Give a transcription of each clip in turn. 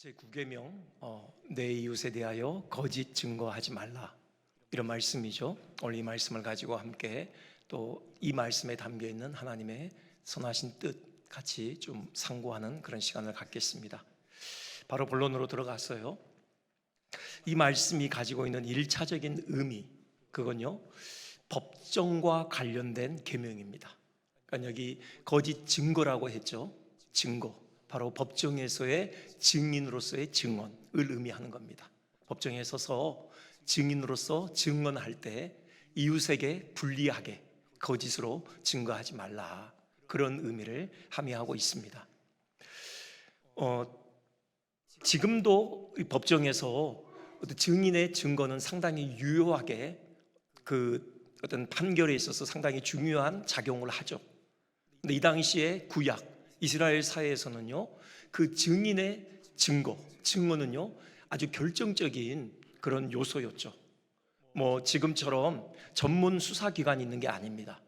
제9계명 내 이웃에 대하여 거짓 증거하지 말라, 이런 말씀이죠. 오늘 이 말씀을 가지고 함께 또 이 말씀에 담겨 있는 하나님의 선하신 뜻 같이 좀 상고하는 그런 시간을 갖겠습니다. 바로 본론으로 들어갔어요. 이 말씀이 가지고 있는 1차적인 의미, 그건요 법정과 관련된 계명입니다. 그러니까 여기 거짓 증거라고 했죠. 증거, 바로 법정에서의 증인으로서의 증언을 의미하는 겁니다. 법정에 서서 증인으로서 증언할 때 이웃에게 불리하게 거짓으로 증거하지 말라, 그런 의미를 함의하고 있습니다. 지금도 법정에서 증인의 증거는 상당히 유효하게 어떤 판결에 있어서 상당히 중요한 작용을 하죠. 근데 이 당시에 구약 이스라엘 사회에서는요, 그 증인의 증언은요 아주 결정적인 그런 요소였죠. 지금처럼 전문 수사기관이 있는 게 아닙니다.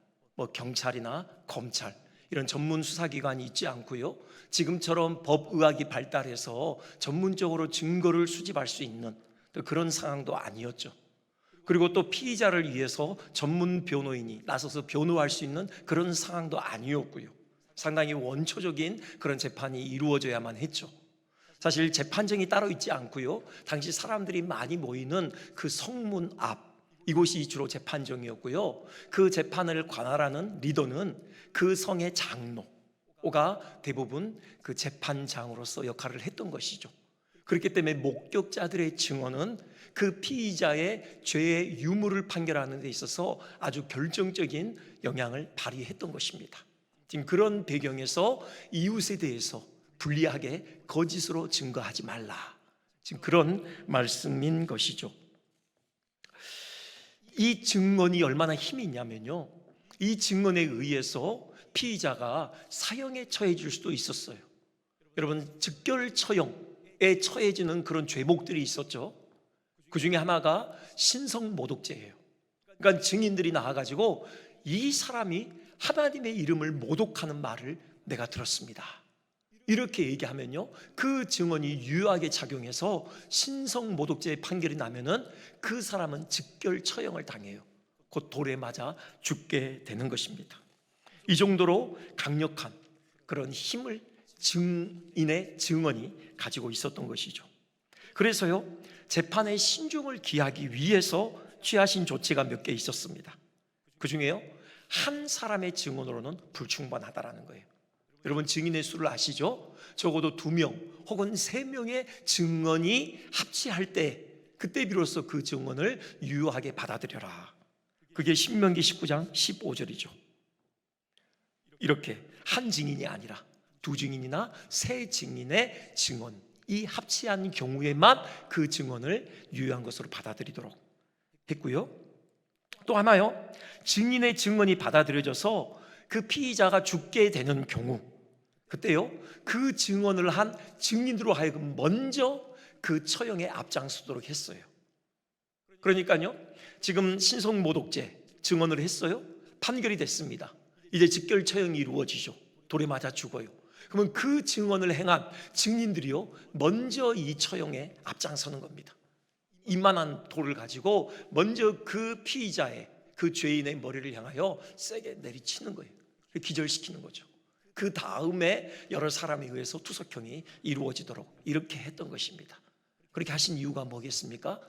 경찰이나 검찰 이런 전문 수사기관이 있지 않고요, 지금처럼 법의학이 발달해서 전문적으로 증거를 수집할 수 있는 그런 상황도 아니었죠. 그리고 또 피의자를 위해서 전문 변호인이 나서서 변호할 수 있는 그런 상황도 아니었고요, 상당히 원초적인 그런 재판이 이루어져야만 했죠. 사실 재판정이 따로 있지 않고요, 당시 사람들이 많이 모이는 그 성문 앞, 이곳이 주로 재판정이었고요, 그 재판을 관할하는 리더는 그 성의 장로가 대부분 그 재판장으로서 역할을 했던 것이죠. 그렇기 때문에 목격자들의 증언은 그 피의자의 죄의 유무를 판결하는 데 있어서 아주 결정적인 영향을 발휘했던 것입니다. 지금 그런 배경에서 이웃에 대해서 불리하게 거짓으로 증거하지 말라, 지금 그런 말씀인 것이죠. 이 증언이 얼마나 힘이 있냐면요, 이 증언에 의해서 피의자가 사형에 처해질 수도 있었어요. 여러분, 즉결처형에 처해지는 그런 죄목들이 있었죠. 그 중에 하나가 신성모독죄예요. 그러니까 증인들이 나와가지고 이 사람이 하나님의 이름을 모독하는 말을 내가 들었습니다, 이렇게 얘기하면요, 그 증언이 유효하게 작용해서 신성모독죄의 판결이 나면은 그 사람은 즉결처형을 당해요. 곧 돌에 맞아 죽게 되는 것입니다. 이 정도로 강력한 그런 힘을 증인의 증언이 가지고 있었던 것이죠. 그래서요, 재판의 신중을 기하기 위해서 취하신 조치가 몇 개 있었습니다. 그 중에요, 한 사람의 증언으로는 불충분하다라는 거예요. 여러분, 증인의 수를 아시죠? 적어도 2명 혹은 3명의 증언이 합치할 때, 그때 비로소 그 증언을 유효하게 받아들여라. 그게 신명기 19장 15절이죠. 이렇게 한 증인이 아니라 2증인이나 3증인의 증언이 합치한 경우에만 그 증언을 유효한 것으로 받아들이도록 했고요, 또 하나요, 증인의 증언이 받아들여져서 그 피의자가 죽게 되는 경우, 그때요 그 증언을 한 증인으로 하여금 먼저 그 처형에 앞장서도록 했어요. 그러니까요, 지금 신성모독죄 증언을 했어요. 판결이 됐습니다. 이제 즉결처형이 이루어지죠. 돌에 맞아 죽어요. 그러면 그 증언을 행한 증인들이요 먼저 이 처형에 앞장서는 겁니다. 이만한 돌을 가지고 먼저 그 피의자의, 그 죄인의 머리를 향하여 세게 내리치는 거예요. 기절시키는 거죠. 그 다음에 여러 사람에 의해서 투석형이 이루어지도록 이렇게 했던 것입니다. 그렇게 하신 이유가 뭐겠습니까?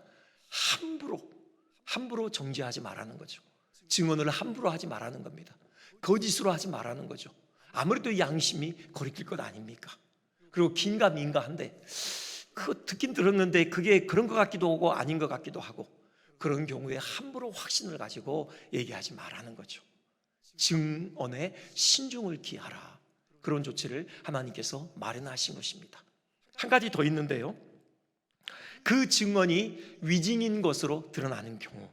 함부로 정죄하지 말라는 거죠. 증언을 함부로 하지 말라는 겁니다. 거짓으로 하지 말라는 거죠. 아무래도 양심이 거리낄 것 아닙니까? 그리고 긴가민가한데 듣긴 들었는데 그게 그런 것 같기도 하고 아닌 것 같기도 하고, 그런 경우에 함부로 확신을 가지고 얘기하지 말라는 거죠. 증언에 신중을 기하라, 그런 조치를 하나님께서 마련하신 것입니다. 한 가지 더 있는데요, 그 증언이 위증인 것으로 드러나는 경우,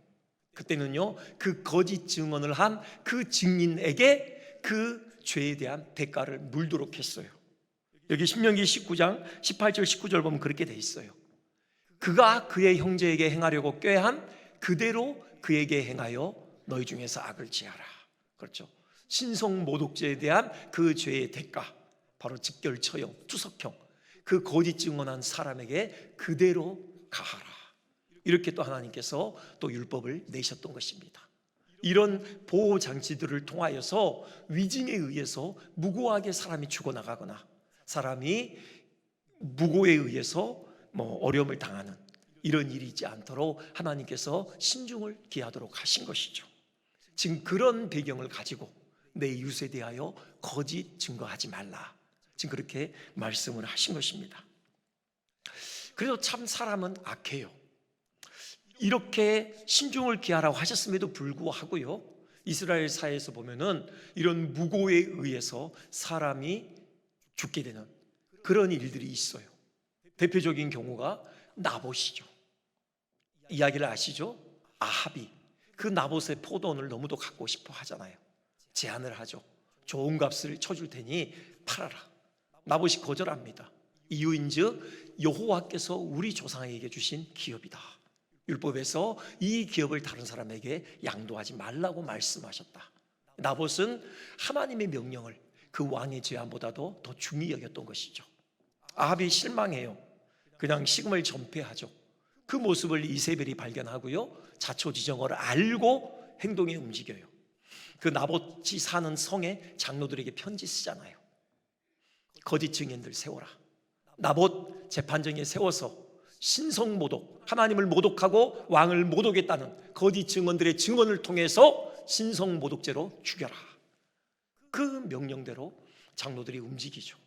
그때는요 그 거짓 증언을 한 그 증인에게 그 죄에 대한 대가를 물도록 했어요. 여기 신명기 19장 18절 19절 보면 그렇게 돼 있어요. 그가 그의 형제에게 행하려고 꾀한 그대로 그에게 행하여 너희 중에서 악을 지하라. 그렇죠. 신성모독죄에 대한 그 죄의 대가, 바로 즉결처형, 투석형, 그 거짓 증언한 사람에게 그대로 가하라. 이렇게 또 하나님께서 또 율법을 내셨던 것입니다. 이런 보호 장치들을 통하여서 위증에 의해서 무고하게 사람이 죽어나가거나 사람이 무고에 의해서 어려움을 당하는 이런 일이 있지 않도록 하나님께서 신중을 기하도록 하신 것이죠. 지금 그런 배경을 가지고 내 이웃에 대하여 거짓 증거하지 말라, 지금 그렇게 말씀을 하신 것입니다. 그래도 참 사람은 악해요. 이렇게 신중을 기하라고 하셨음에도 불구하고요, 이스라엘 사회에서 보면은 이런 무고에 의해서 사람이 죽게 되는 그런 일들이 있어요. 대표적인 경우가 나봇이죠. 이야기를 아시죠? 아합이 그 나봇의 포도원을 너무도 갖고 싶어 하잖아요. 제안을 하죠. 좋은 값을 쳐줄 테니 팔아라. 나봇이 거절합니다. 이유인즉 여호와께서 우리 조상에게 주신 기업이다. 율법에서 이 기업을 다른 사람에게 양도하지 말라고 말씀하셨다. 나봇은 하나님의 명령을 그 왕의 제안보다도 더 중히 여겼던 것이죠. 아합이 실망해요. 그냥 식음을 전폐하죠. 그 모습을 이세벨이 발견하고요, 자초지정을 알고 행동에 움직여요. 그 나봇이 사는 성에 장로들에게 편지 쓰잖아요. 거짓 증인들 세워라. 나봇 재판정에 세워서 신성모독, 하나님을 모독하고 왕을 모독했다는 거짓 증언들의 증언을 통해서 신성모독죄로 죽여라. 그 명령대로 장로들이 움직이죠.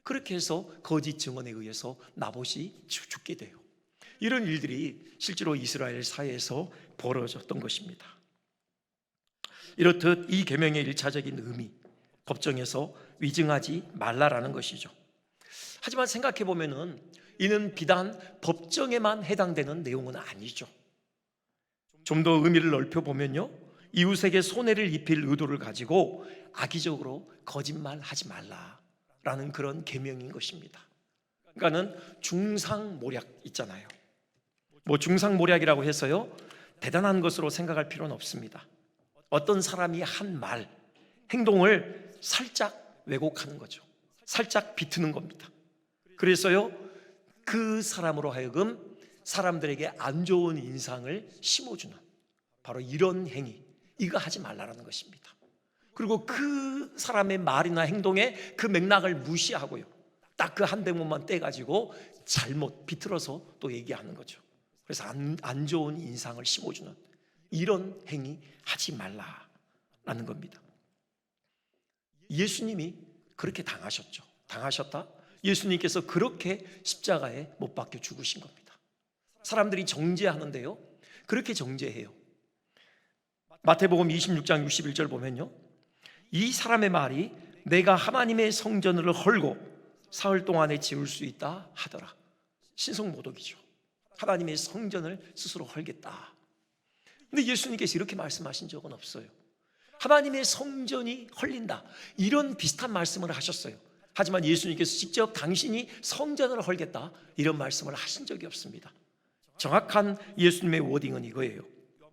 그렇게 해서 거짓 증언에 의해서 나봇이 죽게 돼요. 이런 일들이 실제로 이스라엘 사회에서 벌어졌던 것입니다. 이렇듯 이 계명의 일차적인 의미, 법정에서 위증하지 말라라는 것이죠. 하지만 생각해 보면은 이는 비단 법정에만 해당되는 내용은 아니죠. 좀 더 의미를 넓혀 보면요, 이웃에게 손해를 입힐 의도를 가지고 악의적으로 거짓말하지 말라라는 그런 계명인 것입니다. 그러니까는 중상모략 있잖아요. 중상모략이라고 해서요, 대단한 것으로 생각할 필요는 없습니다. 어떤 사람이 한 말, 행동을 살짝 왜곡하는 거죠. 살짝 비트는 겁니다. 그래서요, 그 사람으로 하여금 사람들에게 안 좋은 인상을 심어주는 바로 이런 행위, 이거 하지 말라라는 것입니다. 그리고 그 사람의 말이나 행동에 그 맥락을 무시하고요, 딱 그 한 대목만 떼가지고 잘못 비틀어서 또 얘기하는 거죠. 그래서 안 좋은 인상을 심어주는 이런 행위 하지 말라라는 겁니다. 예수님이 그렇게 당하셨다? 예수님께서 그렇게 십자가에 못 박혀 죽으신 겁니다. 사람들이 정죄하는데요, 그렇게 정죄해요. 마태복음 26장 61절 보면요, 이 사람의 말이 내가 하나님의 성전을 헐고 사흘 동안에 지을 수 있다 하더라. 신성모독이죠. 하나님의 성전을 스스로 헐겠다. 근데 예수님께서 이렇게 말씀하신 적은 없어요. 하나님의 성전이 헐린다, 이런 비슷한 말씀을 하셨어요. 하지만 예수님께서 직접 당신이 성전을 헐겠다 이런 말씀을 하신 적이 없습니다. 정확한 예수님의 워딩은 이거예요.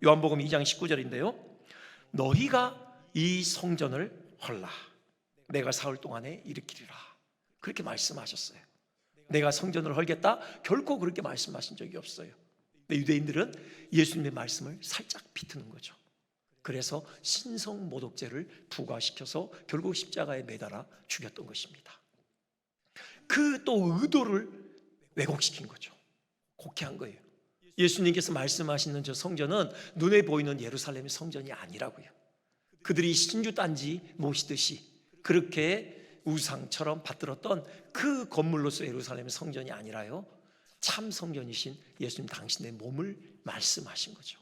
요한복음 2장 19절인데요, 너희가 이 성전을 헐라, 내가 사흘 동안에 일으키리라, 그렇게 말씀하셨어요. 내가 성전을 헐겠다, 결코 그렇게 말씀하신 적이 없어요. 근데 유대인들은 예수님의 말씀을 살짝 비트는 거죠. 그래서 신성모독죄를 부과시켜서 결국 십자가에 매달아 죽였던 것입니다. 그 또 의도를 왜곡시킨 거죠. 곡해한 거예요. 예수님께서 말씀하시는 저 성전은 눈에 보이는 예루살렘의 성전이 아니라고요. 그들이 신주단지 모시듯이 그렇게 우상처럼 받들었던 그 건물로서 예루살렘의 성전이 아니라요, 참 성전이신 예수님 당신의 몸을 말씀하신 거죠.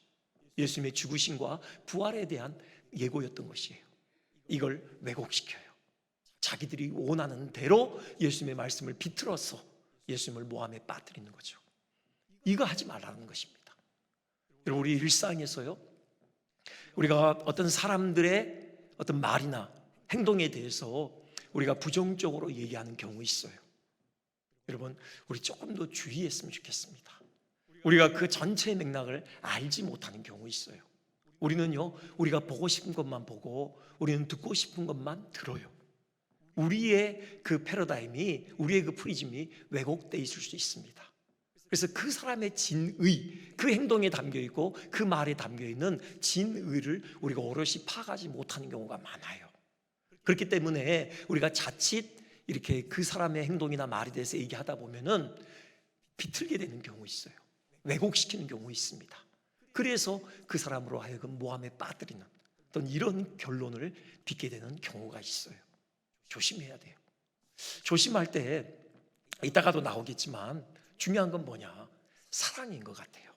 예수님의 죽으심과 부활에 대한 예고였던 것이에요. 이걸 왜곡시켜요. 자기들이 원하는 대로 예수님의 말씀을 비틀어서 예수님을 모함에 빠뜨리는 거죠. 이거 하지 말라는 것입니다. 여러분, 우리 일상에서요, 우리가 어떤 사람들의 어떤 말이나 행동에 대해서 우리가 부정적으로 얘기하는 경우 있어요. 여러분, 우리 조금 더 주의했으면 좋겠습니다. 우리가 그 전체의 맥락을 알지 못하는 경우 있어요. 우리는요, 우리가 보고 싶은 것만 보고 우리는 듣고 싶은 것만 들어요. 우리의 그 패러다임이, 우리의 그 프리즘이 왜곡되어 있을 수 있습니다. 그래서 그 사람의 진의, 그 행동에 담겨 있고 그 말에 담겨 있는 진의를 우리가 오롯이 파악하지 못하는 경우가 많아요. 그렇기 때문에 우리가 자칫 이렇게 그 사람의 행동이나 말에 대해서 얘기하다 보면은 비틀게 되는 경우 있어요. 왜곡시키는 경우 있습니다. 그래서 그 사람으로 하여금 모함에 빠뜨리는 어떤 이런 결론을 빚게 되는 경우가 있어요. 조심해야 돼요. 조심할 때 이따가도 나오겠지만 중요한 건 뭐냐? 사랑인 것 같아요.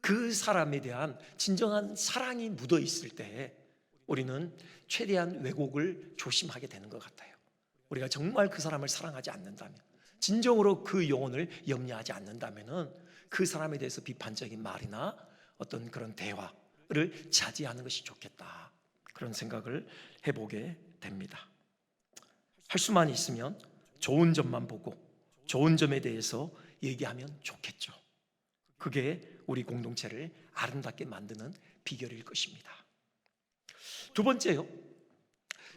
그 사람에 대한 진정한 사랑이 묻어 있을 때 우리는 최대한 왜곡을 조심하게 되는 것 같아요. 우리가 정말 그 사람을 사랑하지 않는다면, 진정으로 그 영혼을 염려하지 않는다면 그 사람에 대해서 비판적인 말이나 어떤 그런 대화를 자제하는 것이 좋겠다, 그런 생각을 해보게 됩니다. 할 수만 있으면 좋은 점만 보고 좋은 점에 대해서 얘기하면 좋겠죠. 그게 우리 공동체를 아름답게 만드는 비결일 것입니다. 두 번째요,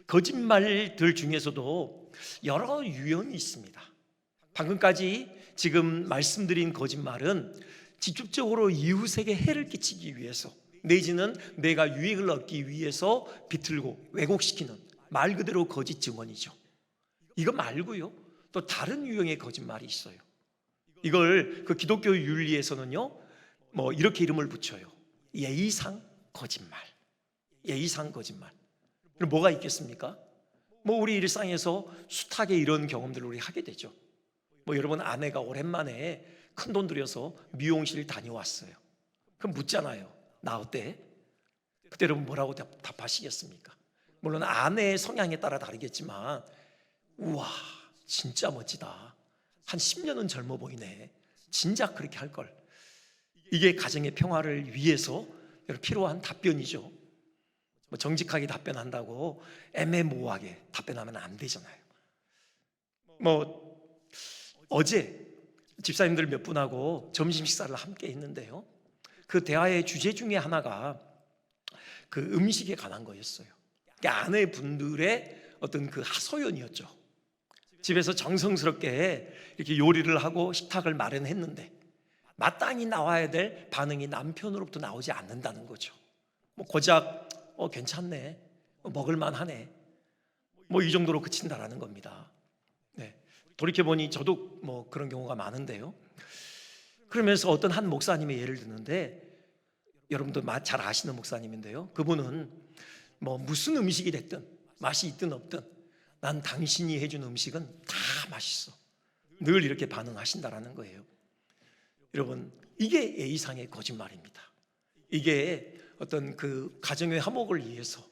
거짓말들 중에서도 여러 유형이 있습니다. 방금까지 지금 말씀드린 거짓말은 직접적으로 이웃에게 해를 끼치기 위해서, 내지는 내가 유익을 얻기 위해서 비틀고 왜곡시키는 말 그대로 거짓 증언이죠. 이거 말고요, 또 다른 유형의 거짓말이 있어요. 이걸 그 기독교 윤리에서는요, 뭐 이렇게 이름을 붙여요. 예의상 거짓말. 예의상 거짓말. 그럼 뭐가 있겠습니까? 뭐 우리 일상에서 숱하게 이런 경험들을 우리 하게 되죠. 뭐 여러분, 아내가 오랜만에 큰 돈 들여서 미용실 다녀왔어요. 그럼 묻잖아요. 나 어때? 그때 여러분 뭐라고 답하시겠습니까? 물론 아내의 성향에 따라 다르겠지만, 우와 진짜 멋지다, 한 10년은 젊어 보이네, 진작 그렇게 할걸. 이게 가정의 평화를 위해서 필요한 답변이죠. 뭐 정직하게 답변한다고 애매모호하게 답변하면 안 되잖아요. 뭐 어제 집사님들 몇 분하고 점심 식사를 함께 했는데요, 그 대화의 주제 중에 하나가 그 음식에 관한 거였어요. 그러니까 아내분들의 어떤 그 하소연이었죠. 집에서 정성스럽게 이렇게 요리를 하고 식탁을 마련했는데 마땅히 나와야 될 반응이 남편으로부터 나오지 않는다는 거죠. 뭐 고작 괜찮네, 먹을만하네, 뭐 이 정도로 그친다라는 겁니다. 네. 돌이켜보니 저도 뭐 그런 경우가 많은데요. 그러면서 어떤 한 목사님의 예를 드는데, 여러분도 잘 아시는 목사님인데요, 그분은 뭐 무슨 음식이 됐든 맛이 있든 없든 난 당신이 해준 음식은 다 맛있어, 늘 이렇게 반응하신다라는 거예요. 여러분, 이게 예의상의 거짓말입니다. 이게 어떤 그 가정의 화목을 위해서,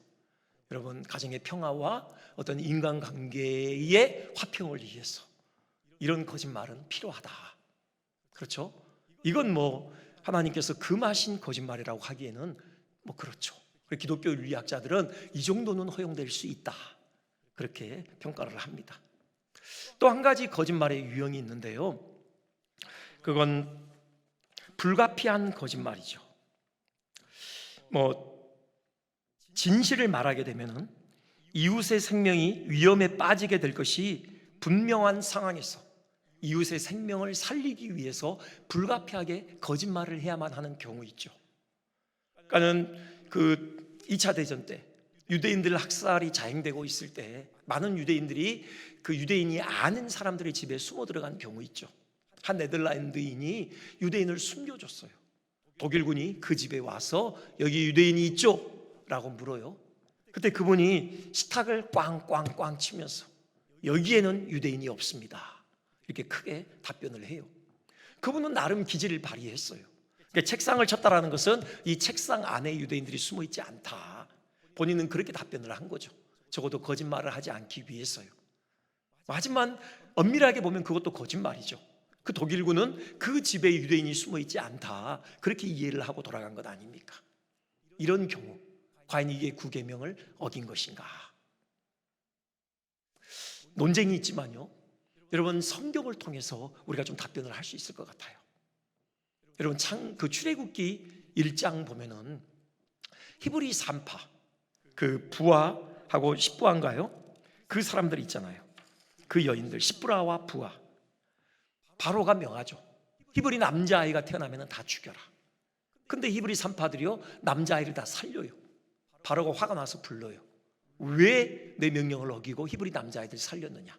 여러분 가정의 평화와 어떤 인간관계의 화평을 위해서 이런 거짓말은 필요하다. 그렇죠? 이건 뭐 하나님께서 금하신 거짓말이라고 하기에는 뭐 그렇죠. 기독교 윤리학자들은 이 정도는 허용될 수 있다, 그렇게 평가를 합니다. 또 한 가지 거짓말의 유형이 있는데요, 그건 불가피한 거짓말이죠. 뭐 진실을 말하게 되면은 이웃의 생명이 위험에 빠지게 될 것이 분명한 상황에서 이웃의 생명을 살리기 위해서 불가피하게 거짓말을 해야만 하는 경우 있죠. 그러니까는 그 2차 대전 때 유대인들 학살이 자행되고 있을 때 많은 유대인들이 그 유대인이 아는 사람들의 집에 숨어 들어간 경우 있죠. 한 네덜란드인이 유대인을 숨겨줬어요. 독일군이 그 집에 와서 여기 유대인이 있죠? 라고 물어요. 그때 그분이 식탁을 꽝꽝꽝 치면서 여기에는 유대인이 없습니다, 이렇게 크게 답변을 해요. 그분은 나름 기질을 발휘했어요. 그러니까 책상을 쳤다라는 것은 이 책상 안에 유대인들이 숨어 있지 않다, 본인은 그렇게 답변을 한 거죠. 적어도 거짓말을 하지 않기 위해서요. 하지만 엄밀하게 보면 그것도 거짓말이죠. 그 독일군은 그 집에 유대인이 숨어 있지 않다, 그렇게 이해를 하고 돌아간 것 아닙니까? 이런 경우 과연 이게 구계명을 어긴 것인가? 논쟁이 있지만요, 여러분 성경을 통해서 우리가 좀 답변을 할 수 있을 것 같아요. 여러분 그 출애굽기 1장 보면은 히브리 산파, 그 부하하고 십부한가요? 그 사람들 있잖아요. 그 여인들 시브라와 부하. 바로가 명하죠. 히브리 남자아이가 태어나면 다 죽여라. 근데 히브리 산파들이요, 남자아이를 다 살려요. 바로가 화가 나서 불러요. 왜 내 명령을 어기고 히브리 남자아이들 살렸느냐?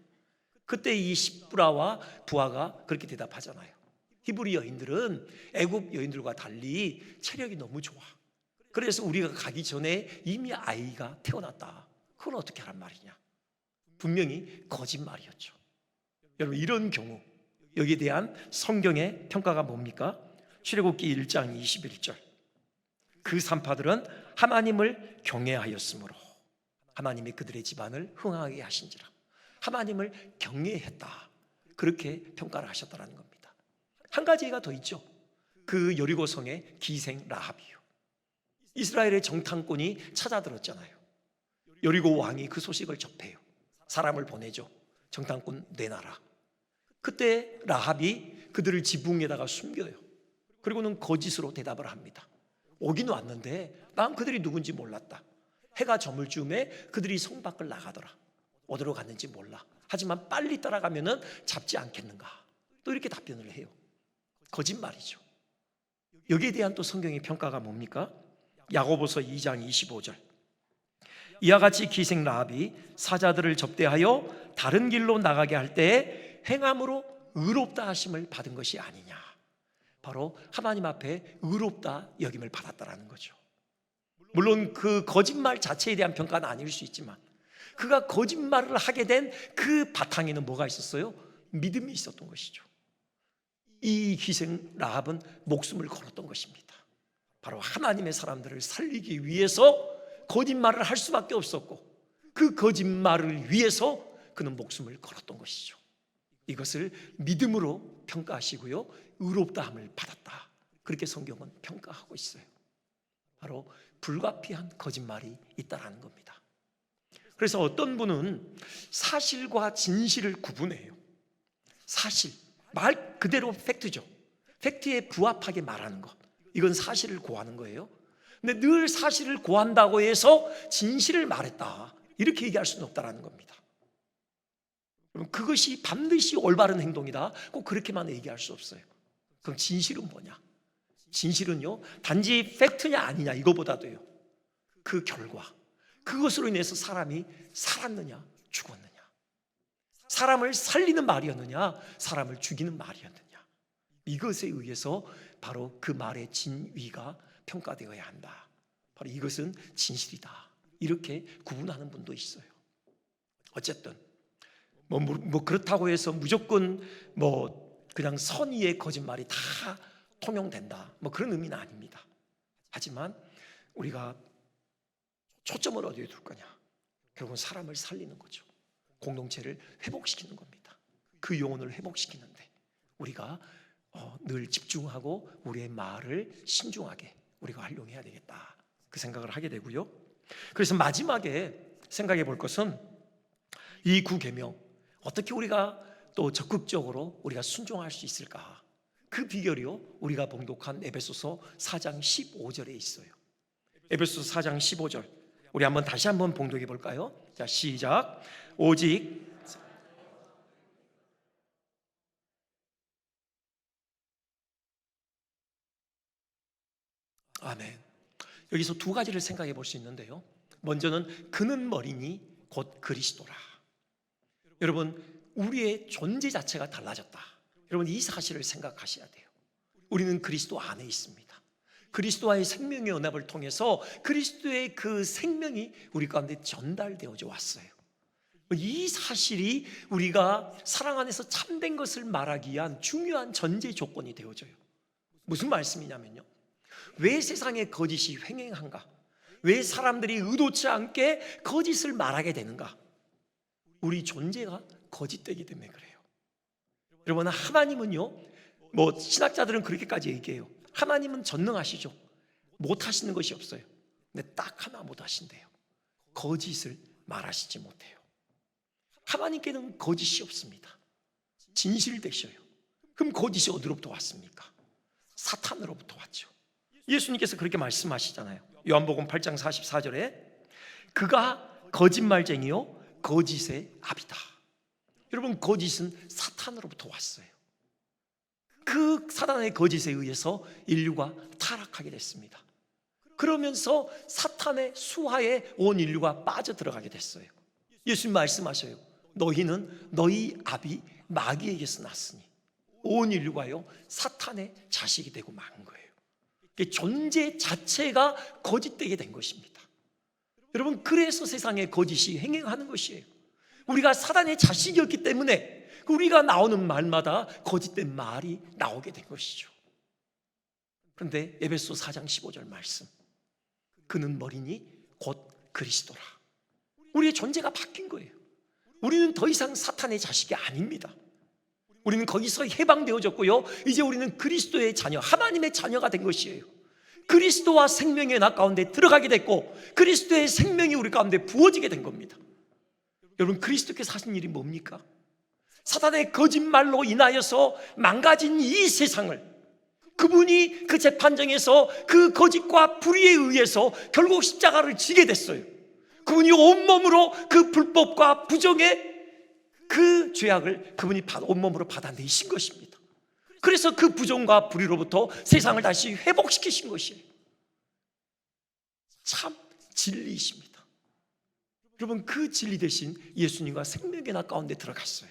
그때 이 시브라와 부하가 그렇게 대답하잖아요. 히브리 여인들은 애굽 여인들과 달리 체력이 너무 좋아. 그래서 우리가 가기 전에 이미 아이가 태어났다. 그건 어떻게 하란 말이냐? 분명히 거짓말이었죠. 여러분, 이런 경우 여기에 대한 성경의 평가가 뭡니까? 출애굽기 1장 21절. 그 산파들은 하나님을 경외하였으므로 하나님이 그들의 집안을 흥하게 하신지라. 하나님을 경외했다. 그렇게 평가를 하셨다는 겁니다. 한 가지가 더 있죠. 그 여리고성의 기생 라합이요. 이스라엘의 정탐꾼이 찾아들었잖아요. 여리고 왕이 그 소식을 접해요. 사람을 보내죠. 정탐꾼 내놔라. 그때 라합이 그들을 지붕에다가 숨겨요. 그리고는 거짓으로 대답을 합니다. 오긴 왔는데 난 그들이 누군지 몰랐다. 해가 저물 즈음에 그들이 성 밖을 나가더라. 어디로 갔는지 몰라. 하지만 빨리 따라가면은 잡지 않겠는가. 또 이렇게 답변을 해요. 거짓말이죠. 여기에 대한 또 성경의 평가가 뭡니까? 야고보서 2장 25절. 이와 같이 기생 라합이 사자들을 접대하여 다른 길로 나가게 할 때에 행함으로 의롭다 하심을 받은 것이 아니냐. 바로 하나님 앞에 의롭다 여김을 받았다라는 거죠. 물론 그 거짓말 자체에 대한 평가는 아닐 수 있지만 그가 거짓말을 하게 된 그 바탕에는 뭐가 있었어요? 믿음이 있었던 것이죠. 이 기생 라합은 목숨을 걸었던 것입니다. 바로 하나님의 사람들을 살리기 위해서 거짓말을 할 수밖에 없었고 그 거짓말을 위해서 그는 목숨을 걸었던 것이죠. 이것을 믿음으로 평가하시고요, 의롭다함을 받았다. 그렇게 성경은 평가하고 있어요. 바로 불가피한 거짓말이 있다라는 겁니다. 그래서 어떤 분은 사실과 진실을 구분해요. 사실, 말 그대로 팩트죠. 팩트에 부합하게 말하는 것, 이건 사실을 고하는 거예요. 근데 늘 사실을 고한다고 해서 진실을 말했다, 이렇게 얘기할 수는 없다라는 겁니다. 그것이 반드시 올바른 행동이다, 꼭 그렇게만 얘기할 수 없어요. 그럼 진실은 뭐냐? 진실은요, 단지 팩트냐 아니냐 이거보다도요, 그 결과, 그것으로 인해서 사람이 살았느냐 죽었느냐, 사람을 살리는 말이었느냐 사람을 죽이는 말이었느냐, 이것에 의해서 바로 그 말의 진위가 평가되어야 한다. 바로 이것은 진실이다, 이렇게 구분하는 분도 있어요. 어쨌든 뭐 그렇다고 해서 무조건 그냥 선의의 거짓말이 다 통용된다, 그런 의미는 아닙니다. 하지만 우리가 초점을 어디에 둘 거냐? 결국은 사람을 살리는 거죠. 공동체를 회복시키는 겁니다. 그 영혼을 회복시키는데 우리가 늘 집중하고 우리의 말을 신중하게 우리가 활용해야 되겠다, 그 생각을 하게 되고요. 그래서 마지막에 생각해 볼 것은 이 구계명, 어떻게 우리가 또 적극적으로 우리가 순종할 수 있을까? 그 비결이요, 우리가 봉독한 에베소서 4장 15절에 있어요. 에베소서 4장 15절, 우리 다시 한번 봉독해 볼까요? 자, 시작. 오직 아멘. 여기서 두 가지를 생각해 볼 수 있는데요. 먼저는 그는 머리니 곧 그리스도라. 여러분, 우리의 존재 자체가 달라졌다. 여러분, 이 사실을 생각하셔야 돼요. 우리는 그리스도 안에 있습니다. 그리스도와의 생명의 언약을 통해서 그리스도의 그 생명이 우리 가운데 전달되어져 왔어요. 이 사실이 우리가 사랑 안에서 참된 것을 말하기 위한 중요한 전제 조건이 되어져요. 무슨 말씀이냐면요, 왜 세상에 거짓이 횡행한가? 왜 사람들이 의도치 않게 거짓을 말하게 되는가? 우리 존재가 거짓되기 때문에 그래요. 여러분, 하나님은요, 신학자들은 그렇게까지 얘기해요. 하나님은 전능하시죠. 못하시는 것이 없어요. 근데 딱 하나 못하신대요. 거짓을 말하시지 못해요. 하나님께는 거짓이 없습니다. 진실되셔요. 그럼 거짓이 어디로부터 왔습니까? 사탄으로부터 왔죠. 예수님께서 그렇게 말씀하시잖아요. 요한복음 8장 44절에 그가 거짓말쟁이요 거짓의 아비다. 여러분, 거짓은 사탄으로부터 왔어요. 그 사단의 거짓에 의해서 인류가 타락하게 됐습니다. 그러면서 사탄의 수하에 온 인류가 빠져들어가게 됐어요. 예수님 말씀하셔요. 너희는 너희 아비 마귀에게서 났으니 온 인류가요 사탄의 자식이 되고 만 거예요. 존재 자체가 거짓되게 된 것입니다. 여러분, 그래서 세상에 거짓이 행행하는 것이에요. 우리가 사단의 자식이었기 때문에 우리가 나오는 말마다 거짓된 말이 나오게 된 것이죠. 그런데 에베소 4장 15절 말씀, 그는 머리니 곧 그리스도라. 우리의 존재가 바뀐 거예요. 우리는 더 이상 사탄의 자식이 아닙니다. 우리는 거기서 해방되어졌고요, 이제 우리는 그리스도의 자녀, 하나님의 자녀가 된 것이에요. 그리스도와 생명의 나 가운데 들어가게 됐고, 그리스도의 생명이 우리 가운데 부어지게 된 겁니다. 여러분, 그리스도께서 하신 일이 뭡니까? 사탄의 거짓말로 인하여서 망가진 이 세상을 그분이 그 재판정에서 그 거짓과 불의에 의해서 결국 십자가를 지게 됐어요. 그분이 온몸으로 그 불법과 부정의 그 죄악을 그분이 온몸으로 받아내신 것입니다. 그래서 그 부정과 불의로부터 세상을 다시 회복시키신 것이에요. 참 진리이십니다. 여러분, 그 진리 대신 예수님과 생명의 나 가운데 들어갔어요.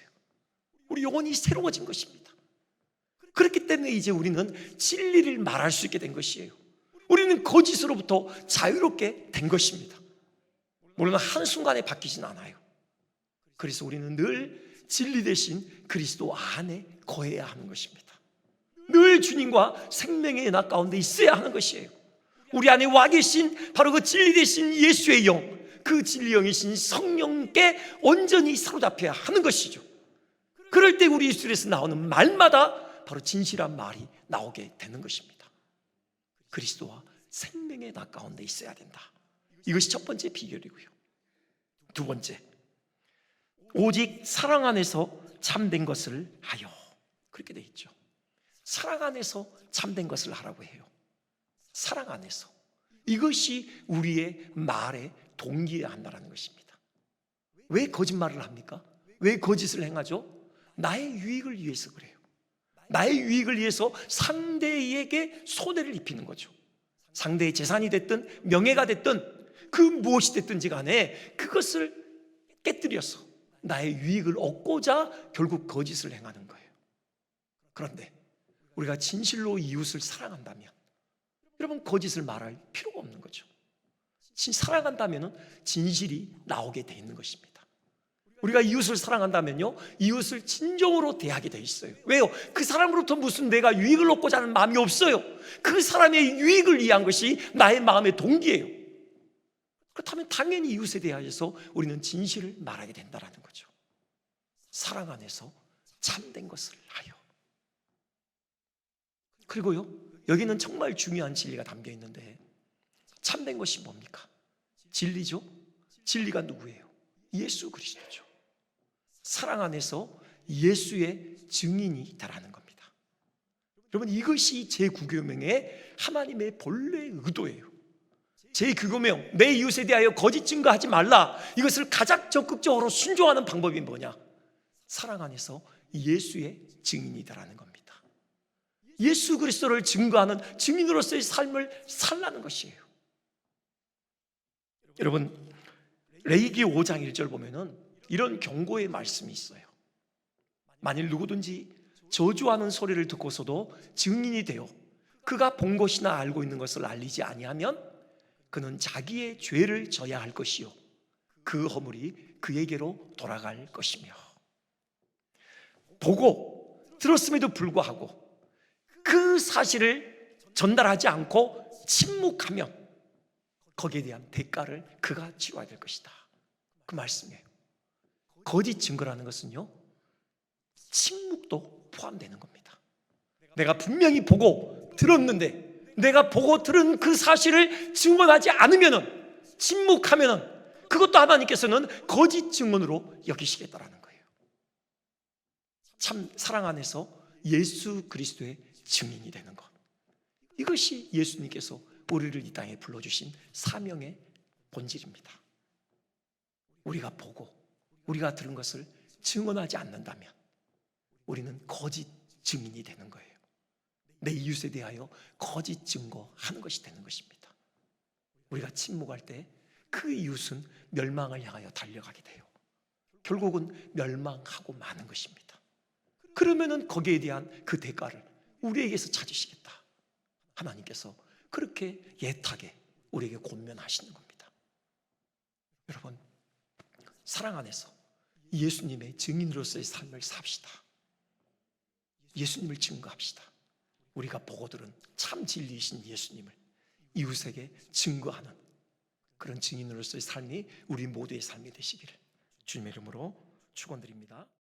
우리 영혼이 새로워진 것입니다. 그렇기 때문에 이제 우리는 진리를 말할 수 있게 된 것이에요. 우리는 거짓으로부터 자유롭게 된 것입니다. 물론 한순간에 바뀌진 않아요. 그래서 우리는 늘 진리 대신 그리스도 안에 거해야 하는 것입니다. 늘 주님과 생명의 나 가운데 있어야 하는 것이에요. 우리 안에 와 계신 바로 그 진리 대신 예수의 영, 그 진리 영이신 성령께 온전히 사로잡혀야 하는 것이죠. 그럴 때 우리 입술에서 나오는 말마다 바로 진실한 말이 나오게 되는 것입니다. 그리스도와 생명의 나 가운데 있어야 된다. 이것이 첫 번째 비결이고요. 두 번째, 오직 사랑 안에서 참된 것을 하여. 그렇게 돼 있죠. 사랑 안에서 참된 것을 하라고 해요. 사랑 안에서. 이것이 우리의 말의 동기여야 한다는 것입니다. 왜 거짓말을 합니까? 왜 거짓을 행하죠? 나의 유익을 위해서 그래요. 나의 유익을 위해서 상대에게 손해를 입히는 거죠. 상대의 재산이 됐든 명예가 됐든 그 무엇이 됐든지 간에 그것을 깨뜨려서 나의 유익을 얻고자 결국 거짓을 행하는 거예요. 그런데 우리가 진실로 이웃을 사랑한다면, 여러분, 거짓을 말할 필요가 없는 거죠. 사랑한다면 진실이 나오게 돼 있는 것입니다. 우리가 이웃을 사랑한다면요, 이웃을 진정으로 대하게 돼 있어요. 왜요? 그 사람으로부터 무슨 내가 유익을 얻고자 하는 마음이 없어요. 그 사람의 유익을 위한 것이 나의 마음의 동기예요. 그렇다면 당연히 이웃에 대하여서 우리는 진실을 말하게 된다는 거죠. 사랑 안에서 참된 것을 하여. 그리고요, 여기는 정말 중요한 진리가 담겨 있는데, 참된 것이 뭡니까? 진리죠. 진리가 누구예요? 예수 그리스도죠. 사랑 안에서 예수의 증인이 되라는 겁니다. 여러분, 이것이 제9계명의 하나님의 본래 의도예요. 제9계명, 내 이웃에 대하여 거짓 증거하지 말라, 이것을 가장 적극적으로 순종하는 방법이 뭐냐? 사랑 안에서 예수의 증인이 되라는 겁니다. 예수 그리스도를 증거하는 증인으로서의 삶을 살라는 것이에요. 여러분, 레위기 5장 1절 보면은 이런 경고의 말씀이 있어요. 만일 누구든지 저주하는 소리를 듣고서도 증인이 되어 그가 본 것이나 알고 있는 것을 알리지 아니하면 그는 자기의 죄를 져야 할 것이요, 그 허물이 그에게로 돌아갈 것이며. 보고 들었음에도 불구하고 그 사실을 전달하지 않고 침묵하면 거기에 대한 대가를 그가 치러야 될 것이다. 그 말씀이에요. 거짓 증거라는 것은요, 침묵도 포함되는 겁니다. 내가 분명히 보고 들었는데 내가 보고 들은 그 사실을 증언하지 않으면은, 침묵하면은 그것도 하나님께서는 거짓 증언으로 여기시겠다라는 거예요. 참 사랑 안에서 예수 그리스도의 증인이 되는 것, 이것이 예수님께서 우리를 이 땅에 불러주신 사명의 본질입니다. 우리가 보고 우리가 들은 것을 증언하지 않는다면 우리는 거짓 증인이 되는 거예요. 내 이웃에 대하여 거짓 증거하는 것이 되는 것입니다. 우리가 침묵할 때 그 이웃은 멸망을 향하여 달려가게 돼요. 결국은 멸망하고 마는 것입니다. 그러면은 거기에 대한 그 대가를 우리에게서 찾으시겠다. 하나님께서 그렇게 예탁에 우리에게 권면하시는 겁니다. 여러분, 사랑 안에서 예수님의 증인으로서의 삶을 삽시다. 예수님을 증거합시다. 우리가 보고 들은 참 진리이신 예수님을 이웃에게 증거하는 그런 증인으로서의 삶이 우리 모두의 삶이 되시기를 주님의 이름으로 축원드립니다.